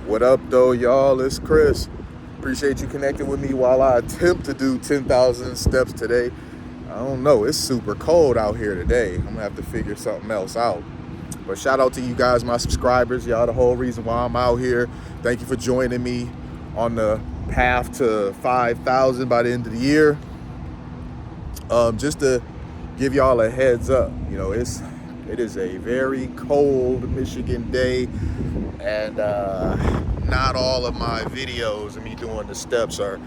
What up, though, y'all? It's Chris. Appreciate you connecting with me while I attempt to do 10,000 steps today. I don't know. It's super cold out here today. I'm going to have to figure something else out. But shout out to you guys, my subscribers. Y'all the whole reason why I'm out here. Thank you for joining me on the path to 5,000 by the end of the year. Just to give y'all a heads up, it is a very cold Michigan day, and not all of my videos of me doing the steps are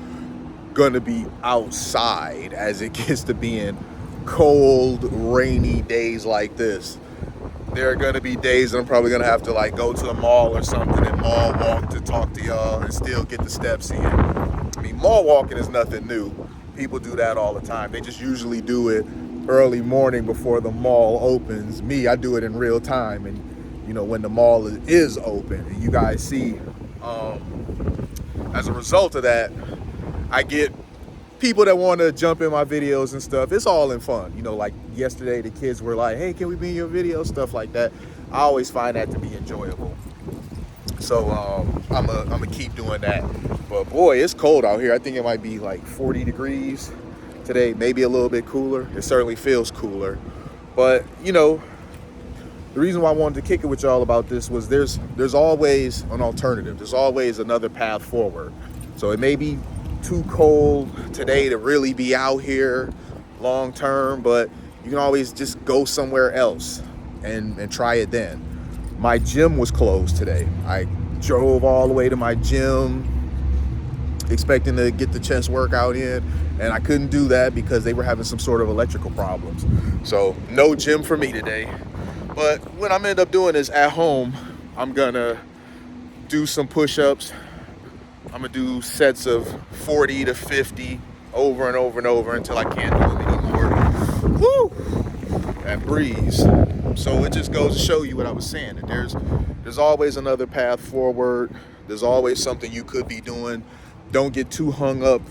gonna be outside as it gets to being cold, rainy days like this. There are gonna be days that I'm probably gonna have to go to the mall or something and mall walk to talk to y'all and still get the steps in. I mean, mall walking is nothing new. People do that all the time. They just usually do it early morning before the mall opens. Me, I do it in real time, and when the mall is open. And you guys see, as a result of that, I get people that want to jump in my videos and stuff. It's all in fun. Like yesterday, the kids were like, "Hey, can we be in your video?" Stuff like that. I always find that to be enjoyable. So I'm gonna keep doing that. But boy, it's cold out here. I think it might be like 40 degrees today, maybe a little bit cooler. It certainly feels cooler. But the reason why I wanted to kick it with y'all about this was there's always an alternative. There's always another path forward. So it may be too cold today to really be out here long term, but you can always just go somewhere else and try it then. My gym was closed today. I drove all the way to my gym expecting to get the chest workout in, and I couldn't do that because they were having some sort of electrical problems. So no gym for me today. But what I'm end up doing is at home, I'm gonna do some push-ups. I'm gonna do sets of 40 to 50 over and over and over until I can't do it anymore. Woo! That breeze. So it just goes to show you what I was saying, that there's always another path forward. There's always something you could be doing. Don't get too hung up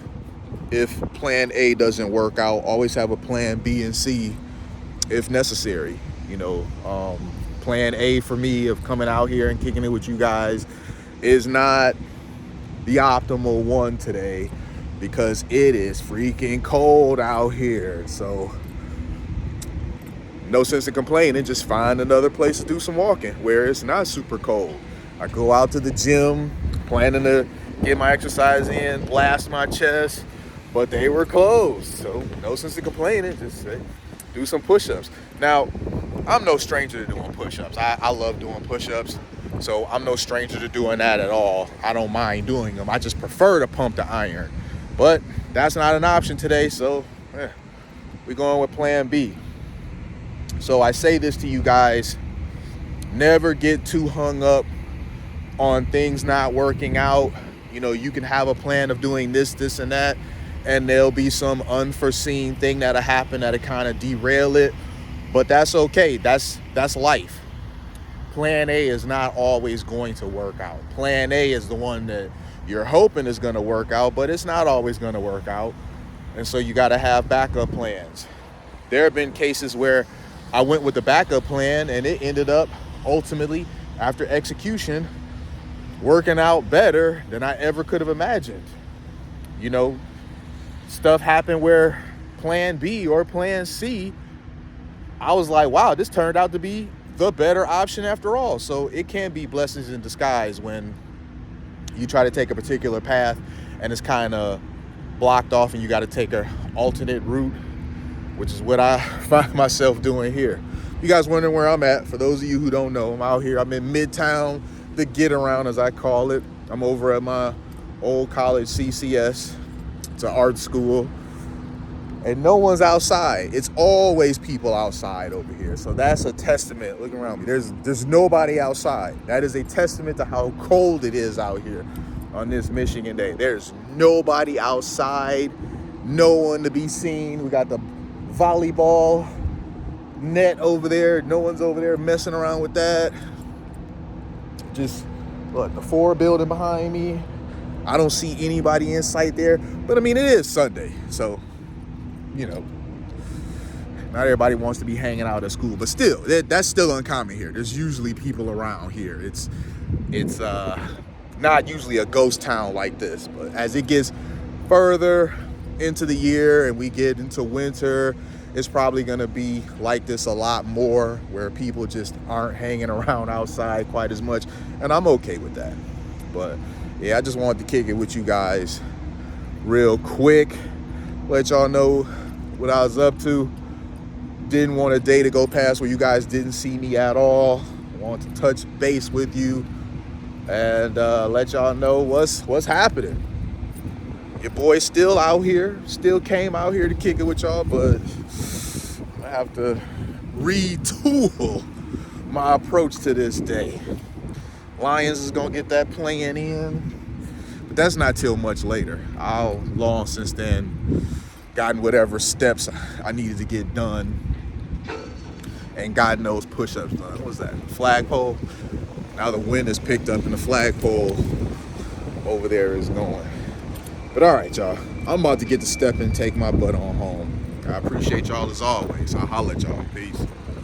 if plan A doesn't work out. Always have a plan B and C if necessary. Plan A for me of coming out here and kicking it with you guys is not the optimal one today because it is freaking cold out here. So no sense in complaining. Just find another place to do some walking where it's not super cold. I go out to the gym planning to get my exercise in, blast my chest, but they were closed. So no sense in complaining. Just do some push-ups. Now, I'm no stranger to doing push-ups. I love doing push-ups. So I'm no stranger to doing that at all. I don't mind doing them. I just prefer to pump the iron. But that's not an option today, so we're going with plan B. So I say this to you guys, never get too hung up on things not working out. You can have a plan of doing this, and that, and there'll be some unforeseen thing that'll happen that'll kind of derail it. But that's okay. That's life. Plan A is not always going to work out. Plan A is the one that you're hoping is going to work out, but it's not always going to work out. And so you got to have backup plans. There have been cases where I went with the backup plan and it ended up ultimately, after execution, working out better than I ever could have imagined. Stuff happened where plan B or plan C, I was like, wow, this turned out to be the better option after all. So it can be blessings in disguise when you try to take a particular path and it's kind of blocked off and you got to take an alternate route, which is what I find myself doing here. You guys wondering where I'm at? For those of you who don't know, I'm out here. I'm in Midtown, the get around as I call it. I'm over at my old college, CCS. It's an art school. And no one's outside. It's always people outside over here. So that's a testament. Look around me. There's nobody outside. That is a testament to how cold it is out here on this Michigan day. There's nobody outside. No one to be seen. We got the volleyball net over there. No one's over there messing around with that. Just look, the Ford building behind me. I don't see anybody in sight there. But I mean, it is Sunday. So not everybody wants to be hanging out at school, but still, that's still uncommon here. There's usually people around here. It's not usually a ghost town like this. But as it gets further into the year and we get into winter, it's probably going to be like this a lot more, where people just aren't hanging around outside quite as much, and I'm okay with that. But yeah, I just wanted to kick it with you guys real quick, let y'all know what I was up to. Didn't want a day to go past where you guys didn't see me at all. Want to touch base with you and let y'all know what's happening. Your boy's still out here, still came out here to kick it with y'all, but I have to retool my approach to this day. Lions is gonna get that plan in, but that's not till much later. I'll long since then gotten whatever steps I needed to get done, and God knows push-ups done. What was that? Flagpole? Now the wind is picked up and the flagpole over there is going. But all right, y'all. I'm about to get to step and take my butt on home. I appreciate y'all as always. I'll holler at y'all. Peace.